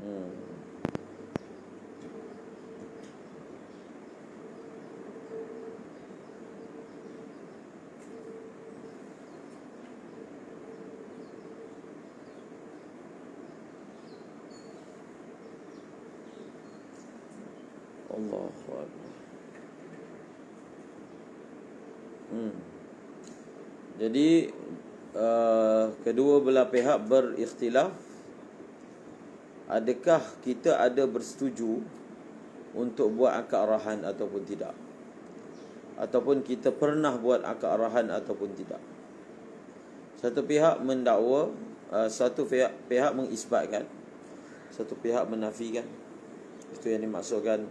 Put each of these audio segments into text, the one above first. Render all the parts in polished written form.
Hmm. Allahu Akbar. Jadi kedua belah pihak berikhtilaf. Adakah kita ada bersetuju untuk buat akad arahan ataupun tidak, ataupun kita pernah buat akad arahan ataupun tidak. Satu pihak mendakwa, satu pihak mengisbatkan, satu pihak menafikan. Itu yang dimaksudkan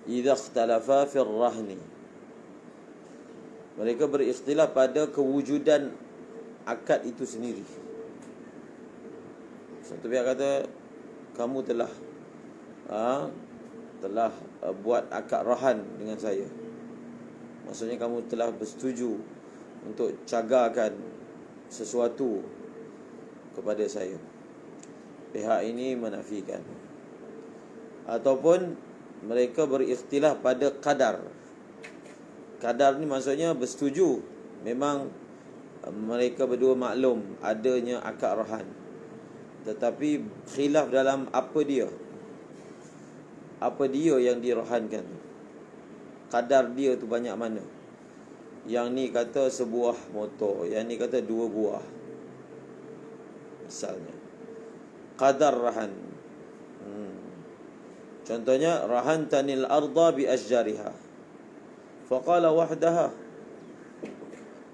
idza ikhtalafa fil rahni. Mereka berikhtilaf pada kewujudan akad itu sendiri. Satu pihak kata kamu telah buat akad rahan dengan saya. Maksudnya kamu telah bersetuju untuk cagarkan sesuatu kepada saya. Pihak ini menafikan. Ataupun mereka berikhtilaf pada qadar. Qadar ni maksudnya bersetuju, memang mereka berdua maklum adanya akad rahan, tetapi khilaf dalam apa dia yang dirahankan, kadar dia tu banyak mana. Yang ni kata sebuah motor, yang ni kata 2 buah misalnya. Qadar rahan. Contohnya rahan tanil arda bi asjariha faqala wahdaha.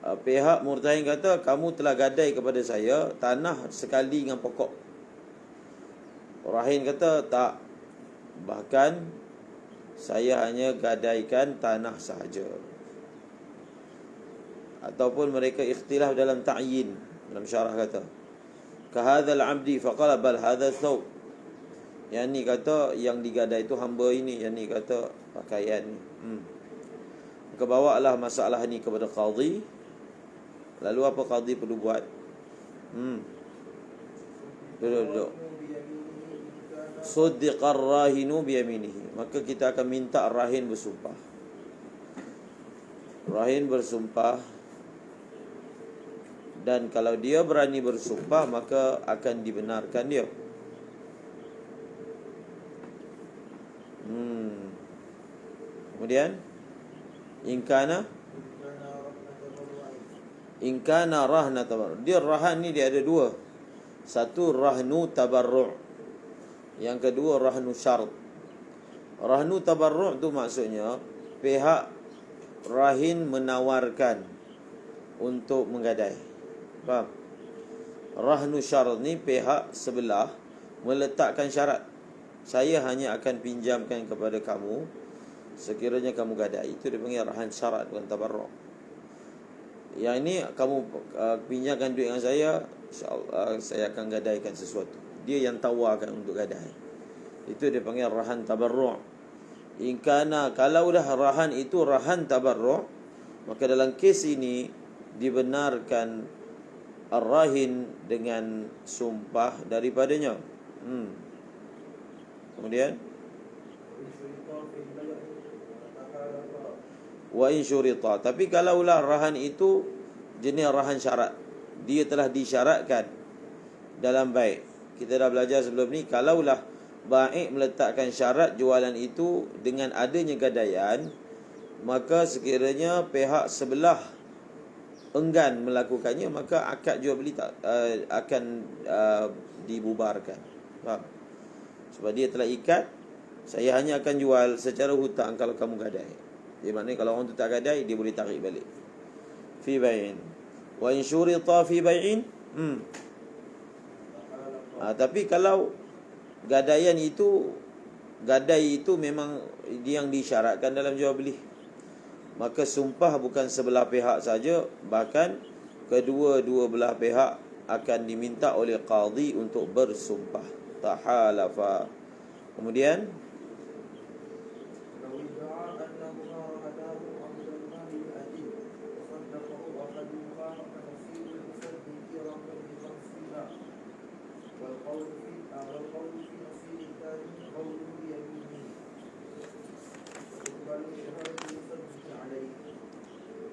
Pihak murtahin kata kamu telah gadai kepada saya tanah sekali dengan pokok. Rahin kata tak, bahkan saya hanya gadaikan tanah sahaja. Ataupun mereka ikhtilaf dalam ta'yin. Dalam syarah kata kahadzal abdi faqala bal hadha thawb. Yang ni kata yang digadai itu hamba ini, yang ni kata pakaian ni. Maka bawalah masalah ni kepada qadhi. Lalu apa qadhi perlu buat? Duduk. Suddiqar rahinu biyaminihi. Maka kita akan minta rahin bersumpah. Rahin bersumpah, dan kalau dia berani bersumpah maka akan dibenarkan dia. Kemudian Inkana rahna tabarru'. Dia rahan ni dia ada 2. Satu rahnu tabarru', yang kedua rahnu syarat. Rahnu tabarru' tu maksudnya pihak rahin menawarkan untuk menggadai. Faham? Rahnu syarat ni pihak sebelah meletakkan syarat. Saya hanya akan pinjamkan kepada kamu sekiranya kamu gadai. Itu dia panggil rahan syarat, bukan tabarru'. Yang ini kamu pinjamkan duit dengan saya, InsyaAllah saya akan gadaikan sesuatu. Dia yang tawarkan untuk gadai. Itu dia panggil rahan tabarru'. Inkana, kalau dah rahan itu rahan tabarru', maka dalam kes ini dibenarkan ar-rahin dengan sumpah daripadanya. Kemudian wa in syurita. Tapi kalaulah rahan itu jenis rahan syarat, dia telah disyaratkan dalam baik. Kita dah belajar sebelum ni, kalaulah baik meletakkan syarat jualan itu dengan adanya gadaian, maka sekiranya pihak sebelah enggan melakukannya, maka akad jual beli akan dibubarkan. Faham? Sebab dia telah ikat, saya hanya akan jual secara hutang kalau kamu gadai. Dia maknanya kalau orang tu tak gadai, dia boleh tarik balik. Fi bai'in wa in syurita fi bai'in. Tapi kalau gadai itu memang yang disyaratkan dalam jual beli, maka sumpah bukan sebelah pihak saja, bahkan kedua-dua belah pihak akan diminta oleh qadhi untuk bersumpah. Tahalafa. Kemudian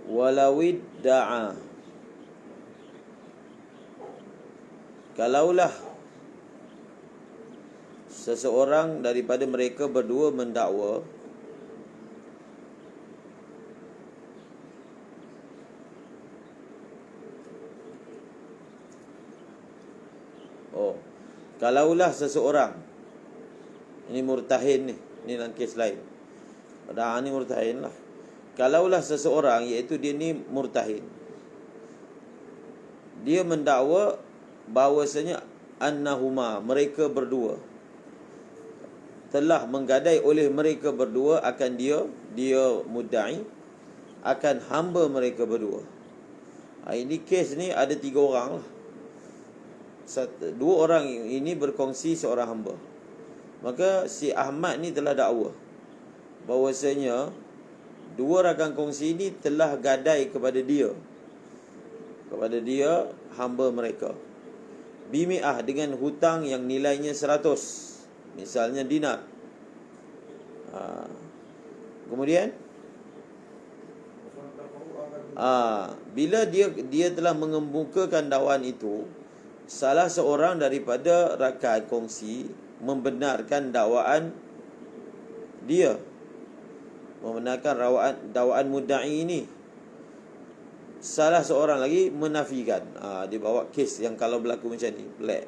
Walawid da'a, kalaulah seseorang daripada mereka berdua mendakwa, kalaulah seseorang, ini murtahin ni dalam kes lain. Pada ni murtahin lah. Kalaulah seseorang, iaitu dia ni murtahin, dia mendakwa bahawasanya annahuma, mereka berdua telah menggadai oleh mereka berdua akan dia mudda'i akan hamba mereka berdua. Ini kes ni ada 3 orang lah. 2 orang ini berkongsi seorang hamba. Maka si Ahmad ni telah dakwa bahawasanya 2 rakan kongsi ini telah gadai kepada dia hamba mereka bimi'ah, dengan hutang yang nilainya 100, misalnya dinar. Kemudian bila dia telah mengemukakan dakwaan itu, salah seorang daripada rakan kongsi membenarkan dakwaan dia, membenarkan dakwaan mudda'i ini. Salah seorang lagi menafikan. Dia bawa kes yang kalau berlaku macam ni pelik.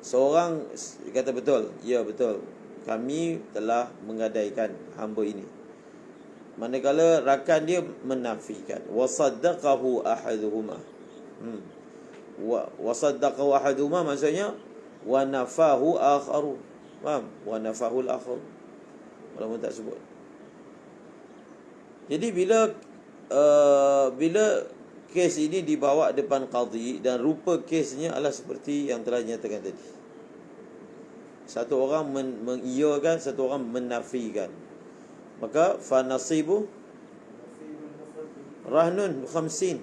Seorang kata betul, ya betul, kami telah menggadaikan hamba ini, manakala rakan dia menafikan. Wasaddaqahu ahaduhuma. Wasaddaqahu ahaduhuma maksudnya wa nafahu akharu. Faham? Wa nafahu al-akhar. Walaupun tak sebut. Jadi bila kes ini dibawa depan qadhi dan rupa kesnya adalah seperti yang telah dinyatakan tadi. Satu orang mengiyakan, satu orang menafikan. Maka fa nasibu rahnun 50.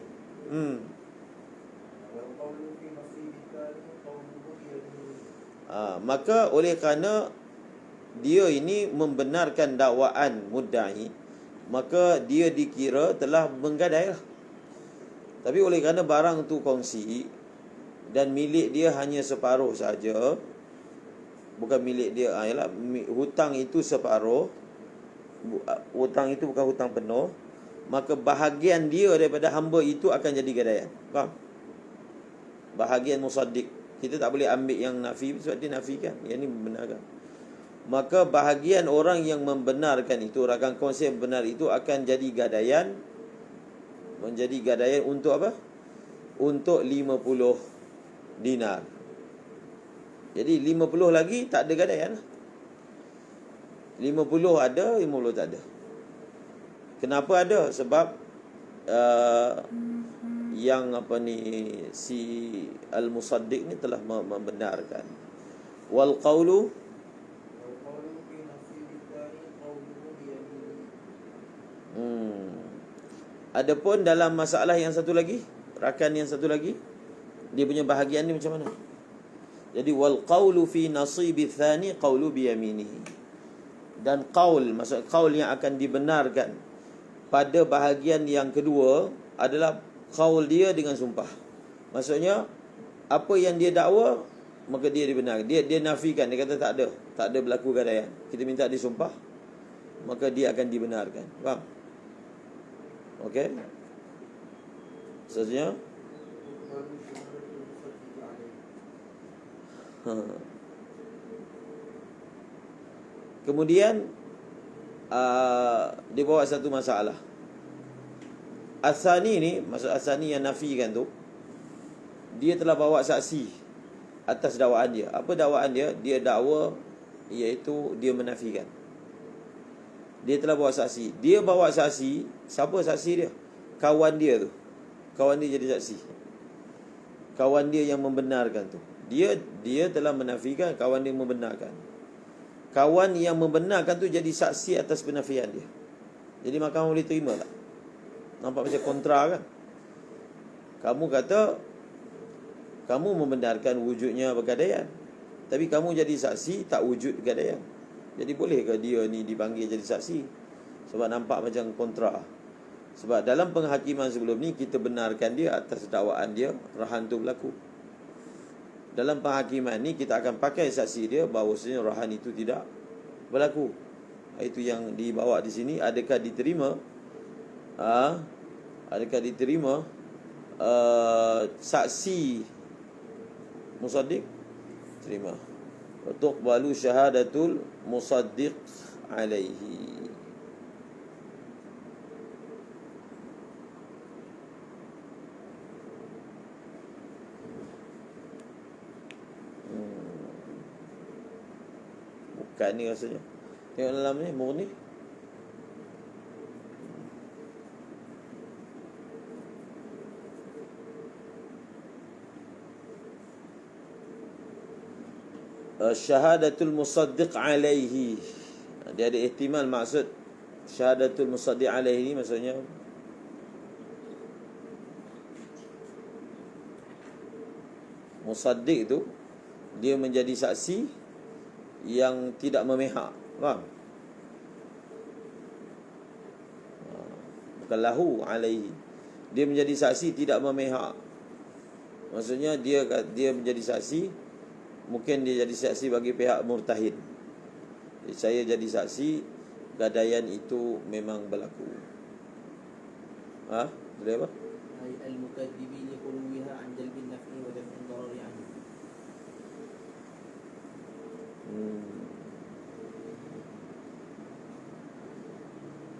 Maka oleh kerana dia ini membenarkan dakwaan mudda'i, maka dia dikira telah menggadai lah. Tapi oleh kerana barang tu kongsi dan milik dia hanya separuh saja, bukan milik dia, ialah hutang itu separuh, hutang itu bukan hutang penuh, maka bahagian dia daripada hamba itu akan jadi gadaian. Faham? Bahagian musaddiq. Kita tak boleh ambil yang nafi sebab dia nafikan, yang ni membenarkan. Maka bahagian orang yang membenarkan itu, rakan kongsi yang benar itu akan jadi gadaian. Menjadi gadaian untuk apa? Untuk 50 dinar. Jadi 50 lagi tak ada gadaian. 50 ada, 50 tak ada. Kenapa ada? Sebab yang si al-musaddiq ni telah membenarkan. Wal qawlu, adapun dalam masalah yang satu lagi, rakan yang satu lagi, dia punya bahagian ni macam mana? Jadi wal qawlu fi nasibi tsani qawlu bi yaminihi. Dan qaul, maksud qaul yang akan dibenarkan pada bahagian yang kedua adalah qaul dia dengan sumpah. Maksudnya apa yang dia dakwa, maka dia dibenarkan. Dia nafikan, dia kata tak ada berlaku gadaian. Kita minta dia sumpah, maka dia akan dibenarkan. Faham? Okey. Seterusnya kemudian dia bawa satu masalah. Asani ni, maksud asani yang nafikan tu, dia telah bawa saksi atas dakwaan dia. Apa dakwaan dia? Dia dakwa iaitu dia menafikan. Dia telah bawa saksi. Dia bawa saksi. Siapa saksi dia? Kawan dia tu. Kawan dia jadi saksi. Kawan dia yang membenarkan tu. Dia telah menafikan, kawan dia membenarkan. Kawan yang membenarkan tu jadi saksi atas penafian dia. Jadi mahkamah boleh terima tak? Nampak macam kontra kan? Kamu kata kamu membenarkan wujudnya pegadaian, tapi kamu jadi saksi tak wujud pegadaian. Jadi bolehkah dia ni dipanggil jadi saksi? Sebab nampak macam kontra. Sebab dalam penghakiman sebelum ni kita benarkan dia atas dakwaan dia rahan tu berlaku. Dalam penghakiman ni kita akan pakai saksi dia bahawasanya rahan itu tidak berlaku. Itu yang dibawa di sini. Adakah diterima? Adakah diterima saksi musaddiq? Terima. Tuqbalu syahadatul musaddiq alaihi. Bukan ni rasanya. Tengok dalam ni, murni. Syahadatul musaddiq alaihi. Dia ada ihtimal maksud syahadatul musaddiq alaihi ni maksudnya musaddiq tu dia menjadi saksi yang tidak memihak. Faham? Bukan lahu alaihi. Dia menjadi saksi tidak memihak. Maksudnya dia menjadi saksi, mungkin dia jadi saksi bagi pihak murtahid. Jadi, saya jadi saksi gadaian itu memang berlaku. Boleh apa? Al-mukadzibin liquluha an jalbin naf'i wa daf'in darari anhu.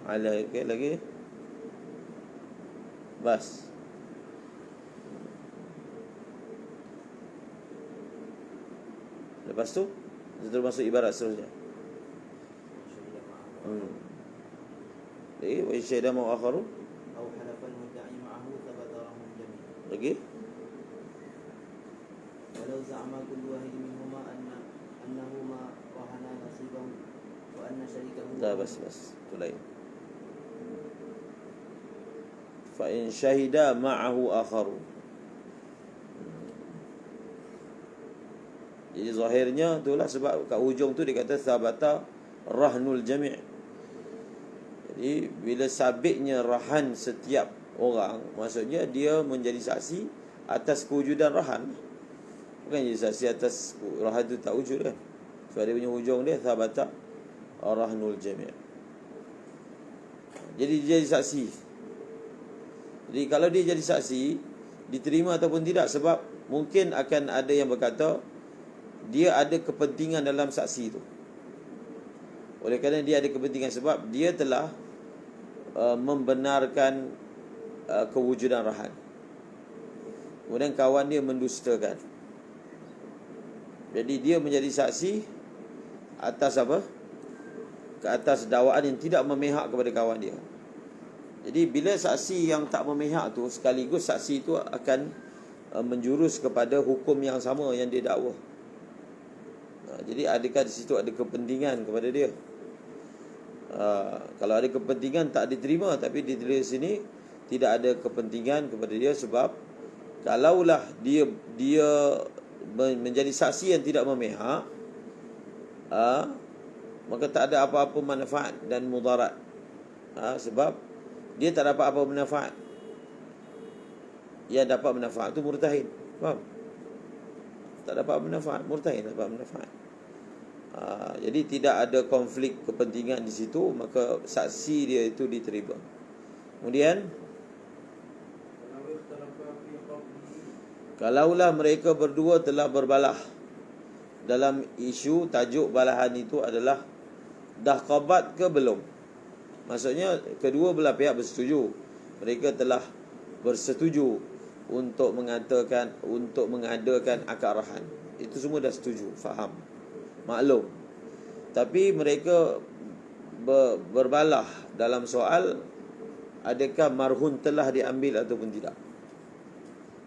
Ala okay, lagi. Bas. Lepas tu kita masuk ibarat seterusnya. Lagi wa syahida ma akharu Aw halafa al-mudda'i ma'ahu thabata rahum jami'. lagi. Walau za'ama kullu wahid minhuma annahu ma rahana nasibahu wa anna syarikahu. Dah bas. Tu lain. Fa in syahida ma'ahu akharu. Jadi zahirnya itulah sebab kat hujung tu dia kata sabata rahnul jami'. Jadi bila sabitnya rahan setiap orang, maksudnya dia menjadi saksi atas kewujudan rahan. Bukan jadi saksi atas rahan tu tak wujud kan. Sebab dia punya hujung dia sabata rahnul jami'. Jadi dia jadi saksi. Jadi kalau dia jadi saksi, diterima ataupun tidak, sebab mungkin akan ada yang berkata dia ada kepentingan dalam saksi itu. Oleh kerana dia ada kepentingan sebab dia telah membenarkan kewujudan rahan. Kemudian kawan dia mendustakan. Jadi dia menjadi saksi atas apa? Ke atas dakwaan yang tidak memihak kepada kawan dia. Jadi bila saksi yang tak memihak tu, sekaligus saksi itu akan menjurus kepada hukum yang sama yang dia dakwa. Jadi adakah di situ ada kepentingan kepada dia? Kalau ada kepentingan tak diterima, tapi ditulis sini tidak ada kepentingan kepada dia, sebab kalaulah dia menjadi saksi yang tidak memihak, maka tak ada apa-apa manfaat dan mudarat. Sebab dia tak dapat apa manfaat. Yang dapat manfaat tu murtahid. Faham? Tak dapat manfaat, murtahid dapat manfaat. Jadi tidak ada konflik kepentingan di situ, maka saksi dia itu diterima. Kemudian kalaulah mereka berdua telah berbalah dalam isu tajuk balahan itu adalah dah qabat ke belum. Maksudnya kedua belah pihak bersetuju. Mereka telah bersetuju untuk mengadakan akad rahan. Itu semua dah setuju, faham, maklum. Tapi mereka berbalah dalam soal adakah marhun telah diambil ataupun tidak.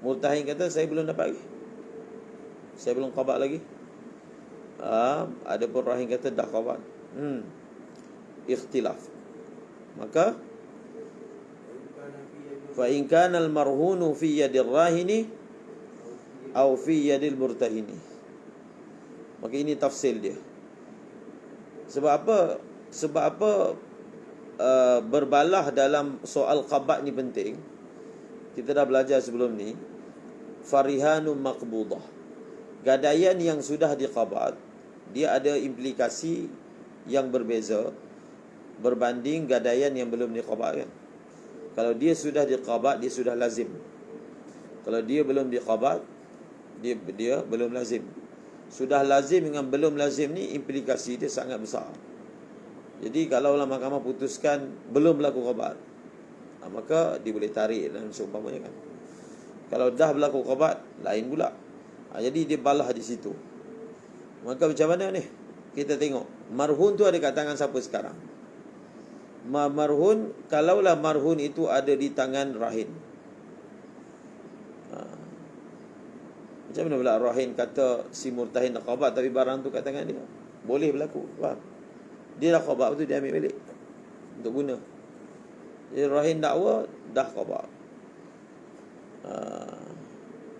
Murtahin kata saya belum dapat lagi, saya belum qabat lagi. Adapun rahin kata dah qabat. Ikhtilaf. Maka fa in kana al marhunu fi yadir rahini au fi yadil murtahini. Maka ini tafsil dia. Sebab apa? Sebab apa berbalah dalam soal qabad ni penting? Kita dah belajar sebelum ni. Farihanum maqbudah. Gadaian yang sudah diqabad, dia ada implikasi yang berbeza berbanding gadaian yang belum diqabad kan. Kalau dia sudah diqabad, dia sudah lazim. Kalau dia belum diqabad, dia belum lazim. Sudah lazim dengan belum lazim ni implikasi dia sangat besar. Jadi kalaulah mahkamah putuskan belum berlaku qabad, maka dia boleh tarik dalam seumpamanya kan. Kalau dah berlaku qabad, lain pula. Jadi dia balah di situ. Maka macam mana ni? Kita tengok. Marhun tu ada kat tangan siapa sekarang? Marhun, kalaulah marhun itu ada di tangan rahin. Macam mana pula rahin kata si murtahin nak qabad tapi barang tu kat tangan dia? Boleh berlaku. Faham? Dia dah qabad tu dia ambil balik untuk guna. Jadi rahin dakwa dah qabad.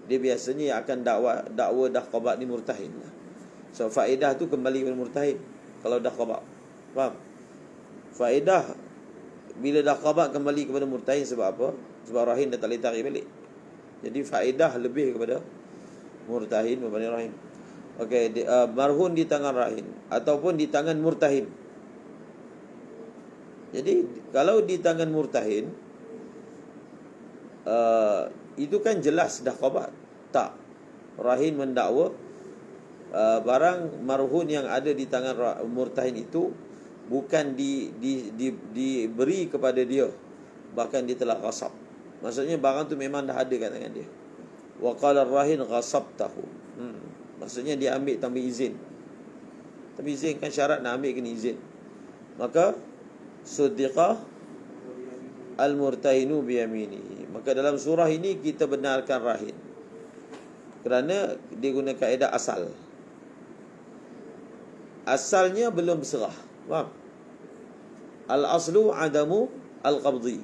Dia biasanya akan dakwa dah qabad ni murtahin lah. So faedah tu kembali kepada murtahin kalau dah qabad. Faham? Faedah bila dah qabad kembali kepada murtahin sebab apa? Sebab rahin dah tak boleh tarik balik. Jadi faedah lebih kepada murtahin berbanding rahin. Okey, marhun di tangan rahin ataupun di tangan murtahin. Jadi kalau di tangan murtahin, itu kan jelas dah qabad. Tak. Rahin mendakwa barang marhun yang ada di tangan murtahin itu bukan diberi kepada dia, bahkan dia telah ghasab. Maksudnya barang tu memang dah ada kat tangan dia. Wa qala ar-rahin ghasabtahu. Maksudnya dia ambil tanpa izin. Tapi izin kan syarat nak ambil kena izin. Maka suddiqah al-murtahinu biyaminihi. Maka dalam surah ini kita benarkan rahin kerana dia guna kaedah asal. Asalnya belum berserah. Faham? Al-aslu adamu al-qabdi.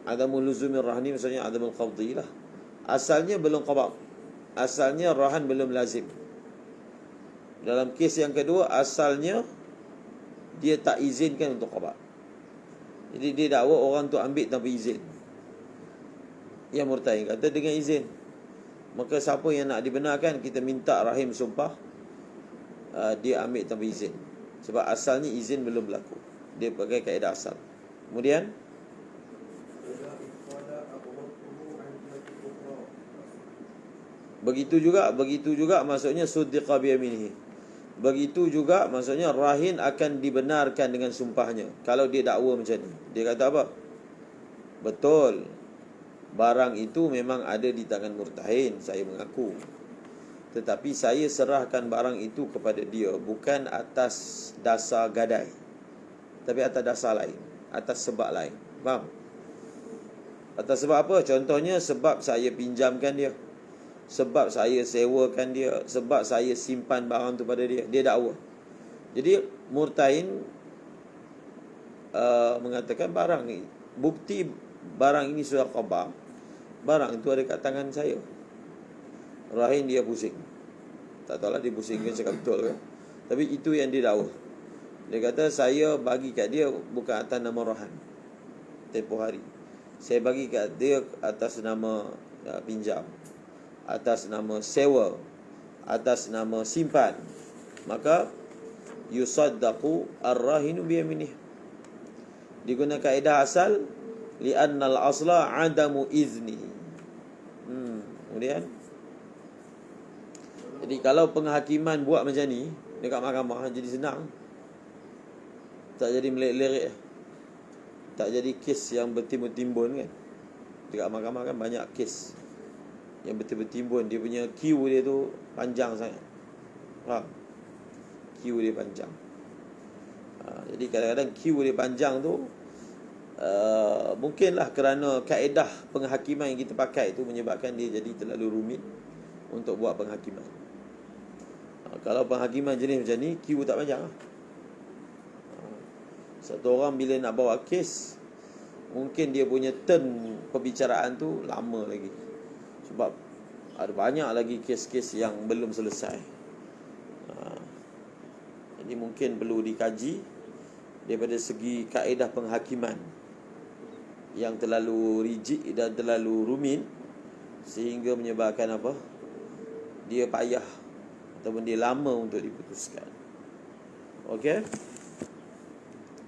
Adamu luzumir rahni maksudnya adamul qabdi lah. Asalnya belum qabad. Asalnya rahan belum lazim. Dalam kes yang kedua, asalnya dia tak izinkan untuk qabad. Jadi dia dakwa orang tu ambil tanpa izin. Yang murtahin kata dengan izin. Maka siapa yang nak dibenarkan, kita minta rahim sumpah dia ambil tanpa izin. Sebab asalnya izin belum berlaku. Dia pakai kaedah asal. Kemudian begitu juga maksudnya suddiqa biyaminihi. Begitu juga maksudnya rahin akan dibenarkan dengan sumpahnya. Kalau dia dakwa macam ni, dia kata apa? Betul, barang itu memang ada di tangan murtahin, saya mengaku. Tetapi saya serahkan barang itu kepada dia bukan atas dasar gadai, tapi atas dasar lain, atas sebab lain. Faham? Atas sebab apa? Contohnya sebab saya pinjamkan dia, sebab saya sewakan dia, sebab saya simpan barang tu pada dia. Dia dakwa. Jadi murtahin mengatakan barang ni, bukti barang ini sudah qabah, barang itu ada kat tangan saya. Rahin dia pusing. Tak tahulah dia pusing ke cakap betul ke, tapi itu yang dia dakwa. Dia kata saya bagi kat dia bukan atas nama rahan tempoh hari. Saya bagi kat dia atas nama pinjam, atas nama sewa, atas nama simpan. Maka yusaddaqu ar-rahinu biyaminih. Digunakan kaedah asal li'anna al-asla adamu izni. Kemudian jadi kalau penghakiman buat macam ni dekat mahkamah, jadi senang. Tak jadi melerik-lerik, tak jadi kes yang bertimbun-timbun kan. Dekat mahkamah kan banyak kes yang bertimbun-timbun. Dia punya queue dia tu panjang sangat. Faham? Queue dia panjang. Jadi kadang-kadang queue dia panjang tu mungkinlah kerana kaedah penghakiman yang kita pakai tu menyebabkan dia jadi terlalu rumit untuk buat penghakiman. Kalau penghakiman jenis macam ni, queue tak panjang lah. Satu orang bila nak bawa kes, mungkin dia punya turn perbicaraan tu lama lagi. Sebab Ada banyak lagi kes-kes yang belum selesai. Jadi mungkin perlu dikaji daripada segi kaedah penghakiman yang terlalu rigid dan terlalu rumit, sehingga menyebabkan apa? Dia payah ataupun dia lama untuk diputuskan. Okey?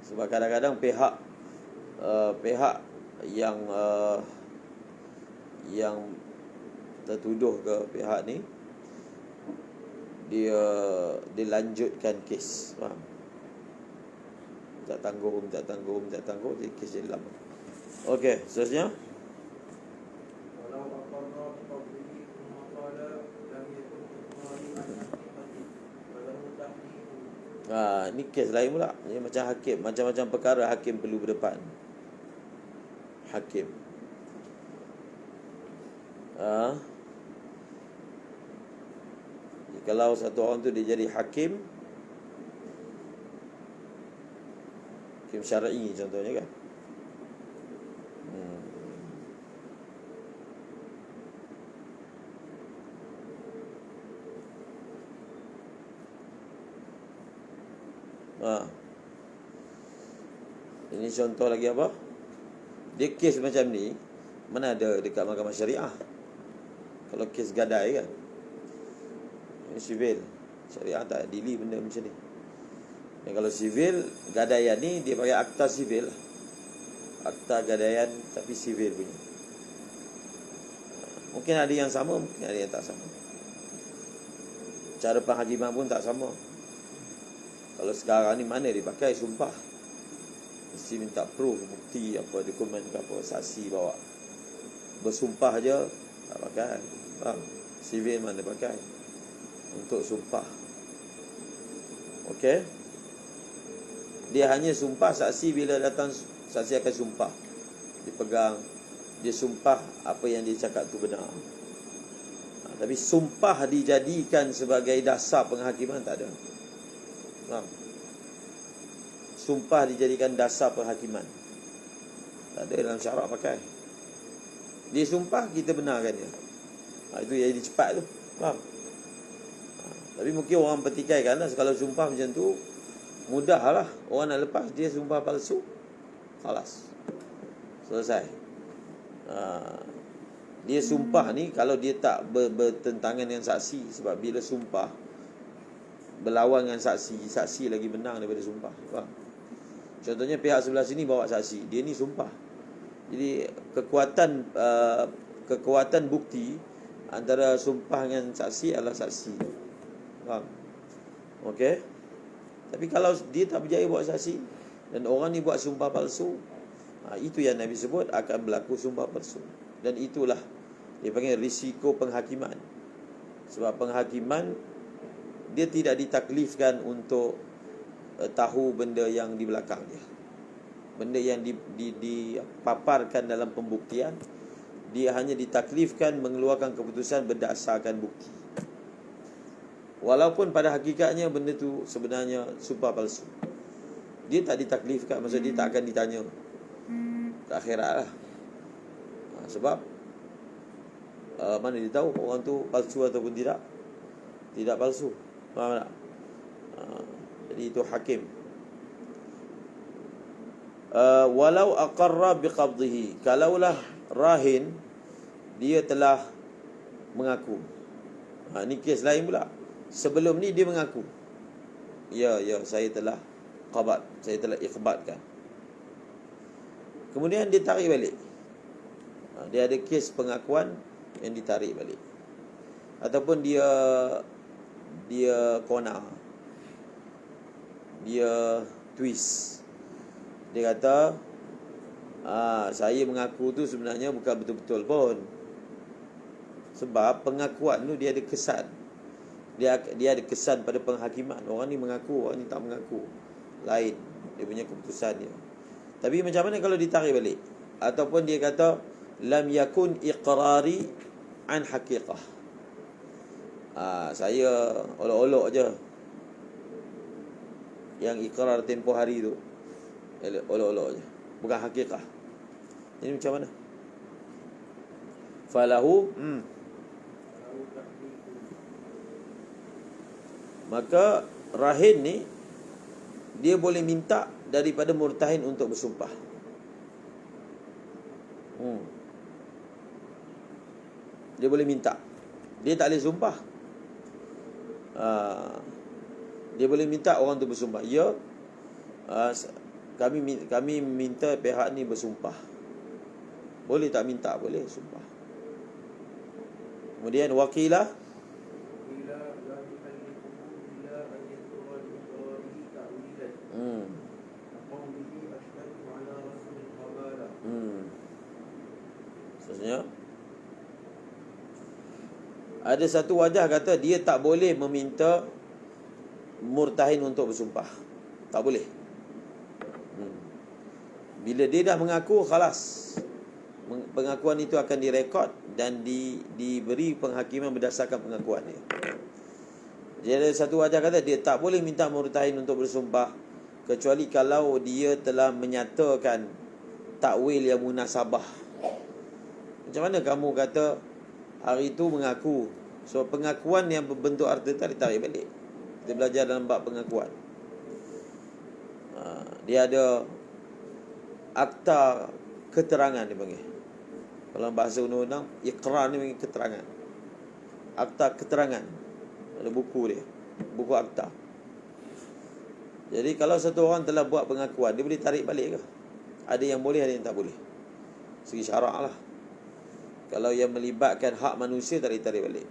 Sebab kadang-kadang pihak yang tertuduh ke pihak ni, dia lanjutkan kes, faham? Tak tangguh, jadi kes jadi lama. Okey, seterusnya. Walau aqarra biqawlihi thumma qala lam yakun iqrari an haqiqati wa lam tahlifu. Ni kes lain pula. Ini macam hakim, macam-macam perkara hakim perlu berdepan. Hakim. Kalau satu orang tu dia jadi hakim syar'i contohnya kan. Ini contoh lagi apa? Dia kes macam ni mana ada dekat mahkamah syariah. Kalau kes gadai kan, ini sivil. Syariah tak adili benda macam ni. Dan kalau sivil, gadaian ni dia pakai akta sivil, akta gadaian tapi sivil punya. Mungkin ada yang sama, mungkin ada yang tak sama. Cara penghakiman pun tak sama. Kalau sekarang ni mana dipakai sumpah, mesti minta proof, bukti, apa, dokumen ke apa, saksi bawa. Bersumpah je tak pakai. Faham? Sivil mana pakai untuk sumpah. Okey? Dia hanya sumpah saksi bila datang, saksi akan sumpah. Dia pegang, dia sumpah apa yang dia cakap tu benar. Tapi sumpah dijadikan sebagai dasar penghakiman tak ada. Faham? Sumpah dijadikan dasar penghakiman tak ada dalam syarak pakai. Dia sumpah, kita benarkan dia. Itu yang jadi cepat tu. Faham? Tapi mungkin orang pertikaikan lah. Kalau sumpah macam tu, mudah lah. Orang nak lepas, dia sumpah palsu, khalas, selesai. Dia sumpah ni, kalau dia tak bertentangan dengan saksi. Sebab bila sumpah berlawan dengan saksi, saksi lagi menang daripada sumpah. Faham? Contohnya pihak sebelah sini bawa saksi, dia ni sumpah. Jadi kekuatan bukti antara sumpah dengan saksi adalah saksi. Faham? Okey. Tapi kalau dia tak berjaya buat saksi dan orang ni buat sumpah palsu, itu yang Nabi sebut akan berlaku sumpah palsu. Dan itulah dia panggil risiko penghakiman. Sebab penghakiman dia tidak ditaklifkan untuk tahu benda yang di belakang dia. Benda yang dipaparkan dalam pembuktian, dia hanya ditaklifkan mengeluarkan keputusan berdasarkan bukti. Walaupun pada hakikatnya benda tu sebenarnya sumpah palsu, dia tak ditaklifkan. Maksudnya dia tak akan ditanya ke akhirat lah. Sebab mana dia tahu orang tu palsu ataupun tidak? Tidak palsu. Faham tak? Jadi itu hakim. Walau aqarra biqabdihi, kalaulah rahin dia telah mengaku. Ni kes lain pula. Sebelum ni dia mengaku, ya saya telah qabat, saya telah ikhbatkan. Kemudian dia tarik balik. Dia ada kes pengakuan yang ditarik balik. Ataupun dia kona, dia twist. Dia kata saya mengaku tu sebenarnya bukan betul-betul pun. Sebab pengakuan tu dia ada kesan. Dia ada kesan pada penghakiman. Orang ni mengaku, orang ni tak mengaku. Lain dia punya keputusan dia. Tapi macam mana kalau ditarik balik? Ataupun dia kata lam yakun iqrari an haqiqah. Saya olok-olok je. Yang ikrar tempoh hari tu olok-olok je, bukan hakikah. Ini macam mana? Falahu Maka rahin ni dia boleh minta daripada murtahin untuk bersumpah. Dia boleh minta. Dia tak boleh sumpah. Dia boleh minta orang tu bersumpah. Ya, kami minta pihak ni bersumpah. Boleh tak minta? Boleh sumpah. Kemudian wakilah, seterusnya ada satu wajah kata dia tak boleh meminta murtahin untuk bersumpah. Tak boleh. Bila dia dah mengaku, khalas, pengakuan itu akan direkod dan diberi penghakiman berdasarkan pengakuan dia. Jadi ada satu wajah kata dia tak boleh minta murtahin untuk bersumpah kecuali kalau dia telah menyatakan takwil yang munasabah. Macam mana kamu kata hari itu mengaku? So pengakuan yang berbentuk arti tadi tarik balik. Kita belajar dalam bab pengakuan. Dia ada akta keterangan dipanggil. Kalau bahasa undang-undang, iqrar ni panggil keterangan. Akta keterangan. Ada buku dia, buku akta. Jadi kalau satu orang telah buat pengakuan, dia boleh tarik balik ke? Ada yang boleh, ada yang tak boleh. Segi syarak lah. Kalau yang melibatkan hak manusia, tak boleh tarik balik.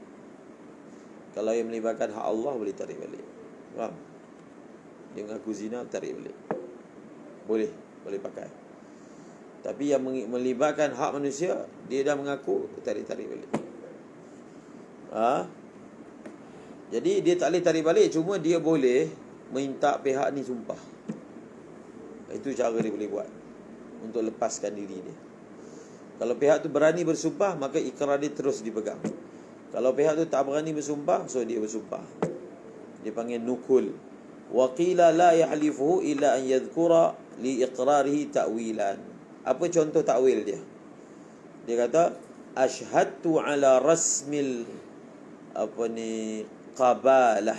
Kalau yang melibatkan hak Allah, boleh tarik balik. Faham? Dia mengaku zina, tarik balik. Boleh pakai. Tapi yang melibatkan hak manusia, dia dah mengaku, tarik balik. Jadi dia tak boleh tarik balik, cuma dia boleh minta pihak ni sumpah. Itu cara dia boleh buat untuk lepaskan diri dia. Kalau pihak tu berani bersumpah, maka ikrar dia terus dipegang. Kalau pihak tu tak berani bersumpah, so dia bersumpah. Dia panggil nukul. Wa qila la yahlifuhu illa an yadhkura li iqrarihi ta'wilan. Apa contoh takwil dia? Dia kata asyhadtu ala rasmil qabalah.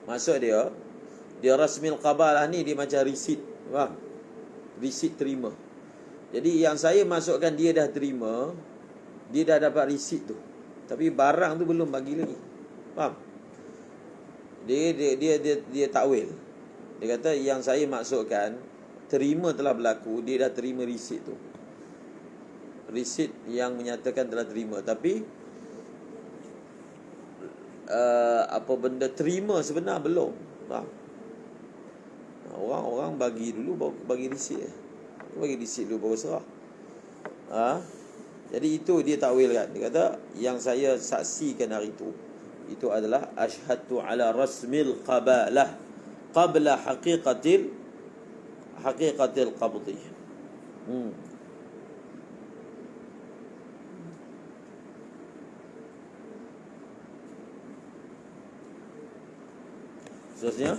Maksud dia rasmil qabalah ni dia macam resit, faham? Resit terima. Jadi yang saya masukkan dia dah terima, dia dah dapat resit tu. Tapi barang tu belum bagi lagi. Faham? Dia takwil. Dia kata yang saya masukkan terima telah berlaku, dia dah terima resit tu. Resit yang menyatakan telah terima, tapi apa benda terima sebenar belum. Faham? Orang bagi dulu baru bagi resit. Bagi resit dulu baru serah. Jadi itu dia takwilkan. Dia kata yang saya saksikan hari itu adalah asyhadu ala rasmil qabalah qabla haqiqatil qabdi. Seterusnya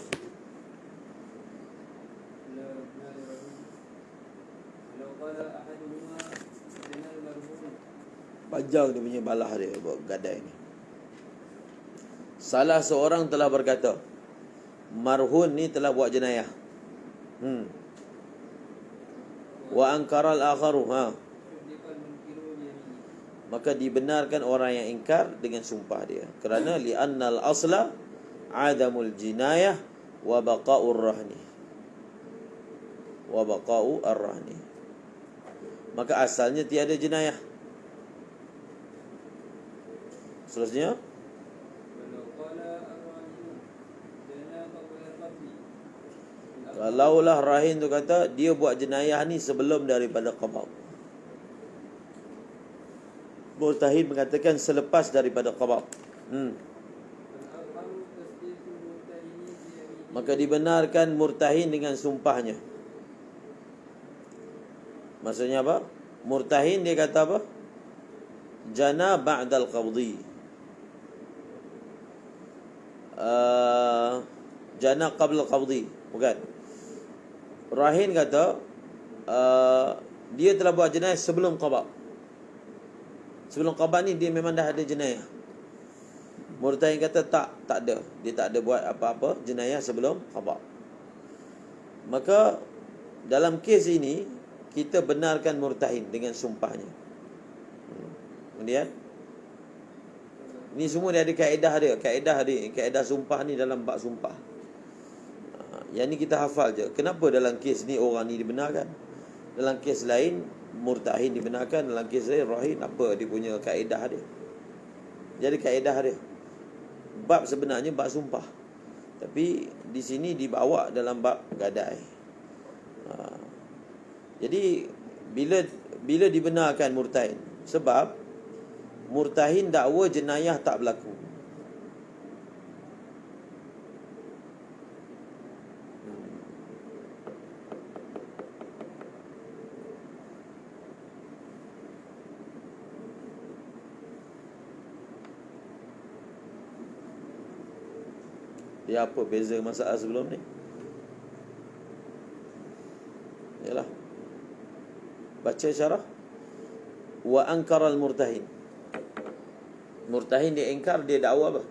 panjang dia punya balah dia buat gadai ni. Salah seorang telah berkata, marhun ni telah buat jenayah. Wa ankara al-akharu, maka dibenarkan orang yang ingkar dengan sumpah dia. Kerana li'annal asla adamul jinayah wa baqa'ur rahni. Maka asalnya tiada jenayah. Seterusnya kalaulah rahin tu kata dia buat jenayah ni sebelum daripada qabd. Murtahin mengatakan selepas daripada qabd. Maka dibenarkan murtahin dengan sumpahnya. Maksudnya apa? Murtahin dia kata apa? Jana ba'dal qabdi. Jana qabla qabdi. Bukan. Rahin kata dia telah buat jenayah sebelum qabab. Sebelum qabab ni dia memang dah ada jenayah. Murtahin kata tak ada. Dia tak ada buat apa-apa jenayah sebelum qabab. Maka dalam kes ini kita benarkan murtahin dengan sumpahnya. Kemudian ini semua dia ada kaedah dia. Kaedah sumpah ni dalam bab sumpah. Yang ni kita hafal je. Kenapa dalam kes ni orang ni dibenarkan? Dalam kes lain murtahin dibenarkan. Dalam kes lain rahin, apa dia punya kaedah dia. Jadi kaedah dia. Bab sebenarnya bab sumpah. Tapi di sini dibawa dalam bab gadai. Jadi bila dibenarkan murtahin? Sebab murtahin dakwa jenayah tak berlaku. Dia apa beza masalah sebelum ni? Yalah. Baca syarah. Wa ankara al-murtahin. Murtahin dia ingkar, dia dakwa apa?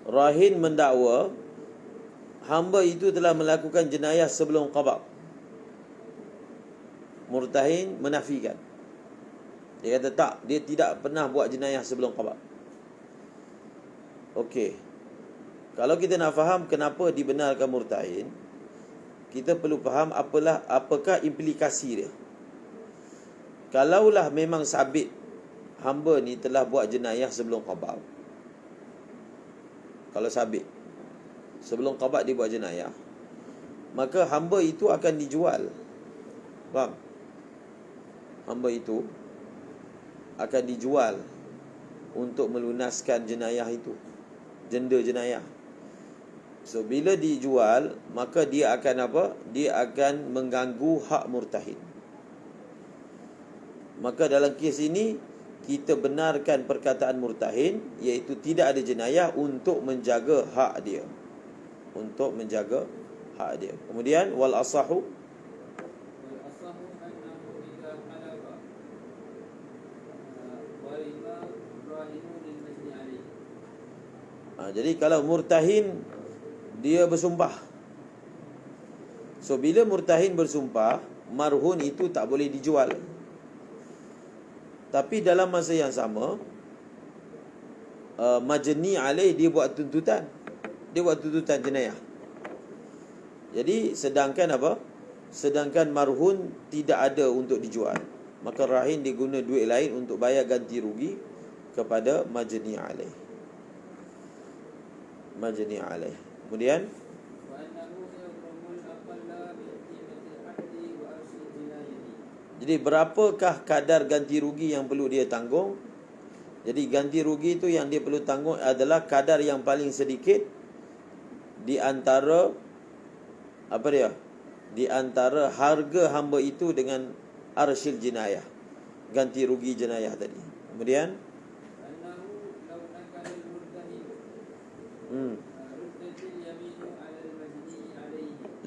Rahin mendakwa hamba itu telah melakukan jenayah sebelum qabab. Murtahin menafikan. Dia kata tak, dia tidak pernah buat jenayah sebelum qabab. Okey. Kalau kita nak faham kenapa dibenarkan murtahin, kita perlu faham apakah implikasi dia. Kalaulah memang sabit hamba ni telah buat jenayah sebelum qabab. Kalau sabit sebelum qabab dia buat jenayah, maka hamba itu akan dijual. Faham? Hamba itu akan dijual untuk melunaskan jenayah itu, jenda jenayah. So bila dijual, maka dia akan apa? Dia akan mengganggu hak murtahin. Maka dalam kes ini kita benarkan perkataan murtahin, iaitu tidak ada jenayah untuk menjaga hak dia. Untuk menjaga hak dia. Kemudian wal asahu jadi kalau murtahin dia bersumpah. So bila murtahin bersumpah, marhun itu tak boleh dijual. Tapi dalam masa yang sama, majni alaih dia buat tuntutan. Dia buat tuntutan jenayah. Jadi sedangkan apa? Sedangkan marhun tidak ada untuk dijual, maka rahin dia guna duit lain untuk bayar ganti rugi kepada majni alaih. Majni alaih. Kemudian jadi berapakah kadar ganti rugi yang perlu dia tanggung? Jadi ganti rugi itu yang dia perlu tanggung adalah kadar yang paling sedikit di antara apa dia? Di antara harga hamba itu dengan arsyil jinayah, ganti rugi jenayah tadi. Kemudian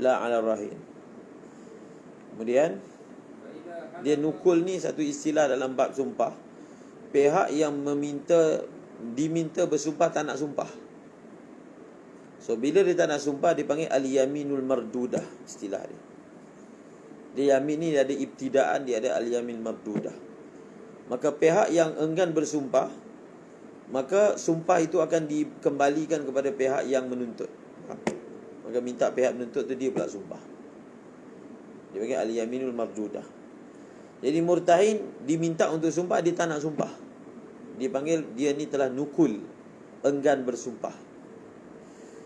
la ala rahin. Kemudian dia nukul ni satu istilah dalam bab sumpah. Pihak yang diminta bersumpah tak nak sumpah. So bila dia tak nak sumpah, dipanggil al-yaminul mardudah, istilah dia. Dia yamin ni dia ada ibtidaan, dia ada al-yamin mardudah. Maka pihak yang enggan bersumpah, maka sumpah itu akan dikembalikan kepada pihak yang menuntut. Maka minta pihak menuntut tu dia pula sumpah. Dia panggil al-yaminul mardudah. Jadi murtahin diminta untuk sumpah, dia tak nak sumpah. Dia panggil dia ni telah nukul, enggan bersumpah.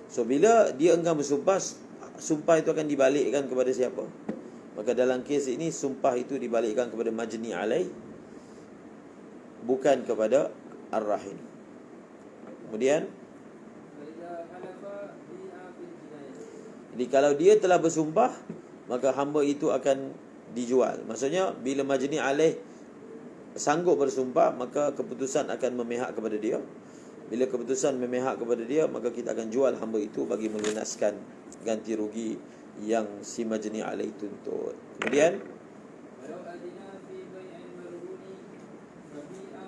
So bila dia enggan bersumpah, sumpah itu akan dibalikkan kepada siapa? Maka dalam kes ini sumpah itu dibalikkan kepada majni alaih, bukan kepada ar-rahin. Kemudian jadi kalau dia telah bersumpah, maka hamba itu akan dijual. Maksudnya bila majni alaih sanggup bersumpah, maka keputusan akan memihak kepada dia. Bila keputusan memihak kepada dia, maka kita akan jual hamba itu bagi melunaskan ganti rugi yang si majni alaih tuntut. Kemudian walau adina fi bai'il marhuni fabi'a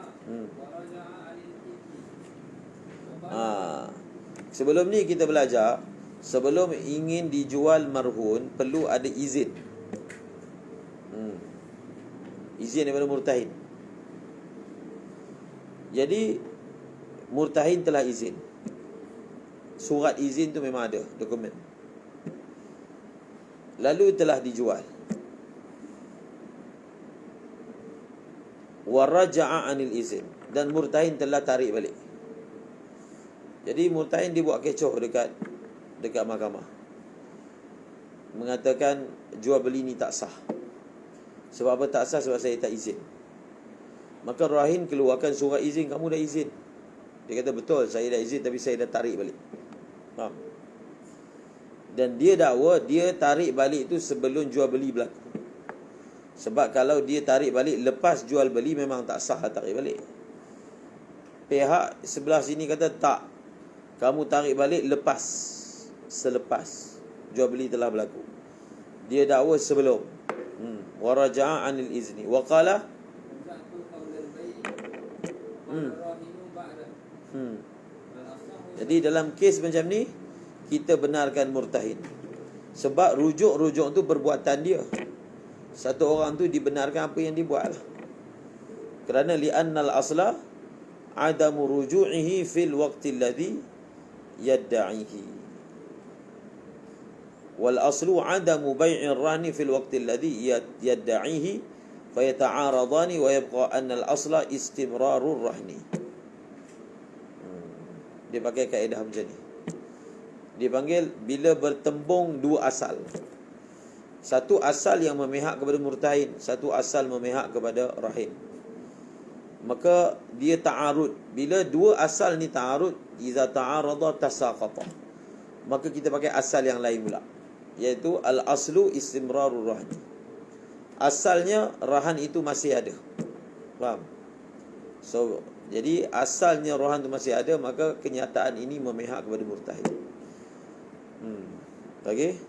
wa raja'a 'anil ibni. Sebelum ni kita belajar, sebelum ingin dijual marhun perlu ada izin. Izin daripada murtahin. Jadi murtahin telah izin. Surat izin tu memang ada, dokumen. Lalu telah dijual. Wa raja'a 'anil izin, dan murtahin telah tarik balik. Jadi murtahin dia buat kecoh dekat mahkamah, mengatakan jual beli ni tak sah. Sebab apa tak sah? Sebab saya tak izin. Maka rahin keluarkan surat izin, kamu dah izin. Dia kata betul, saya dah izin, tapi saya dah tarik balik. Faham? Dan dia dakwa dia tarik balik itu sebelum jual beli berlaku. Sebab kalau dia tarik balik lepas jual beli, memang tak sah tarik balik. Pihak sebelah sini kata tak, kamu tarik balik selepas jual beli telah berlaku. Dia dakwa sebelum. Wa raja'a 'anil izni wa qala Jadi dalam kes macam ni kita benarkan murtahin. Sebab rujuk tu perbuatan dia. Satu orang tu dibenarkan apa yang dia buat lah. Kerana li'annal asla adamu ruju'ihi fil waqti alladhi yadda'ihi. Wal aslu adamu bai'ir rahni fil waqti alladhi yadda'ihi fayata'aradani wa yabqa anna al asla istimrarur rahni. Dia pakai kaedah macam ni. Dia panggil bila bertembung dua asal. Satu asal yang memihak kepada murtahin, satu asal memihak kepada rahin. Maka dia ta'arud. Bila dua asal ni ta'arud, iza ta'arada tasaqata, maka kita pakai asal yang lain pula, iaitu al-aslu istimrarur rahni. Asalnya rahan itu masih ada. Faham? So, jadi asalnya rahan itu masih ada, maka kenyataan ini memihak kepada murtahin. Okey.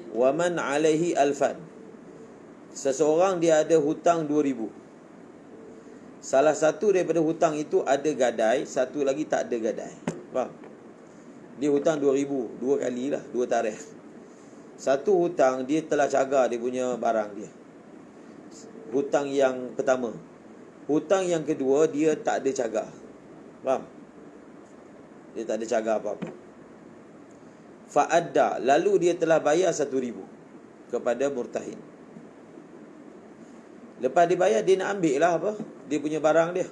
Waman alaihi alfan. Seseorang dia ada hutang 2,000. Salah satu daripada hutang itu ada gadai, satu lagi tak ada gadai. Faham? Dia hutang 2,000, dua kali lah, dua tarikh. Satu hutang dia telah cagar dia punya barang dia, hutang yang pertama. Hutang yang kedua dia tak ada cagar. Faham? Dia tak ada cagar apa-apa. Fa'adda, lalu dia telah bayar 1,000 kepada murtahin. Lepas dia bayar, dia nak ambil lah apa? Dia punya barang dia.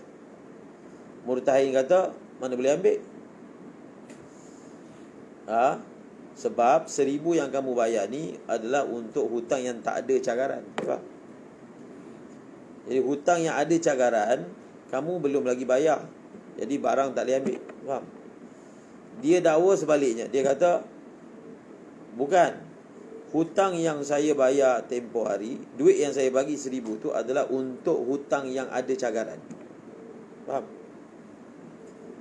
Murtahin kata, mana boleh ambil? Sebab 1,000 yang kamu bayar ni adalah untuk hutang yang tak ada cagaran. Faham? Jadi hutang yang ada cagaran, kamu belum lagi bayar, jadi barang tak boleh ambil. Faham? Dia dakwa sebaliknya. Dia kata, bukan, hutang yang saya bayar tempoh hari, duit yang saya bagi 1,000 tu adalah untuk hutang yang ada cagaran. Faham?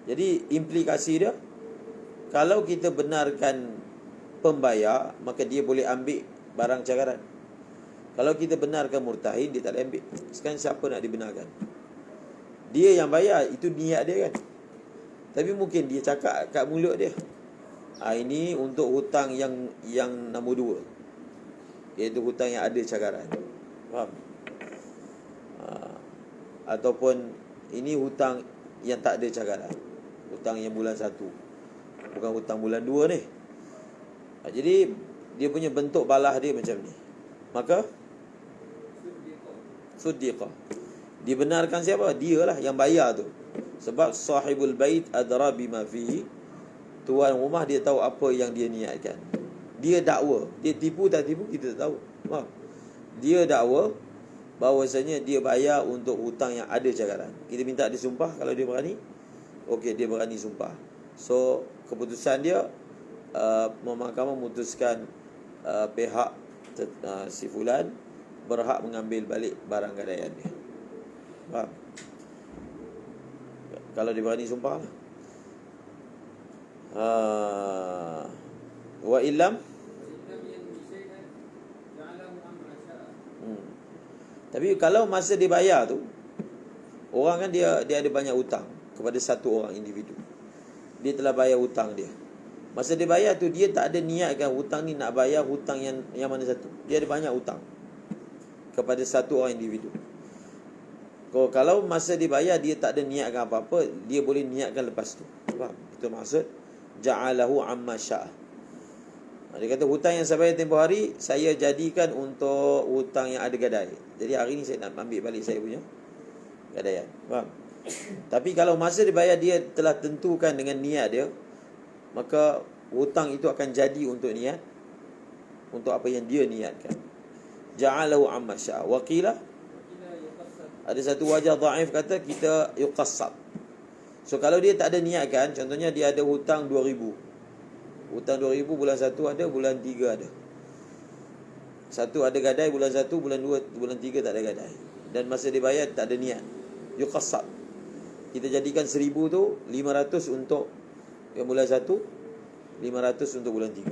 Jadi implikasi dia, kalau kita benarkan pembayar, maka dia boleh ambil barang cagaran. Kalau kita benarkan murtahin, dia tak boleh ambil. Sekarang siapa nak dibenarkan? Dia yang bayar, itu niat dia kan. Tapi mungkin dia cakap kat mulut dia, ini untuk hutang yang nombor 2, iaitu hutang yang ada cagaran. Faham? Ataupun ini hutang yang tak ada cagaran, hutang yang bulan 1, bukan hutang bulan 2 ni. Jadi dia punya bentuk balah dia macam ni. Maka suddiqah, dibenarkan siapa? Dia lah yang bayar tu. Sebab sahibul bait adra bima fihi, tuan rumah dia tahu apa yang dia niatkan. Dia dakwa, dia tipu tak tipu kita tak tahu. Dia dakwa bahawasanya dia bayar untuk hutang yang ada cagaran. Kita minta dia sumpah, kalau dia berani, okey, dia berani sumpah. So keputusan dia, mahkamah memutuskan pihak si fulan berhak mengambil balik barang gadaian dia. Faham? Kalau dia berani sumpah lah. Wa illam Tapi kalau masa dia bayar tu, orang kan dia ada banyak hutang kepada satu orang individu. Dia telah bayar hutang dia. Masa dia bayar tu, dia tak ada niatkan hutang ni nak bayar hutang yang mana satu. Dia ada banyak hutang kepada satu orang individu. Kalau masa dia bayar dia tak ada niatkan apa-apa, dia boleh niatkan lepas tu. Faham? Itu maksud ja'alahu amma sya'a. Dia kata hutang yang saya bayar tempoh hari, saya jadikan untuk hutang yang ada gadai. Jadi hari ni saya nak ambil balik saya punya gadaian. Faham? Tapi kalau masa dia bayar dia telah tentukan dengan niat dia, maka hutang itu akan jadi untuk niat, untuk apa yang dia niatkan. Ja'alahu amma sya'a. Wa qila, ada satu wajah dhaif kata kita yuqassab. So kalau dia tak ada niatkan, contohnya dia ada hutang 2,000. Hutang 2,000 bulan 1 ada, bulan 3 ada. Satu ada gadai bulan 1, bulan 2, bulan 3 tak ada gadai. Dan masa dia bayar tak ada niat. Yuqassab. Kita jadikan 1,000 tu 500 untuk yang bulan 1, 500 untuk bulan 3.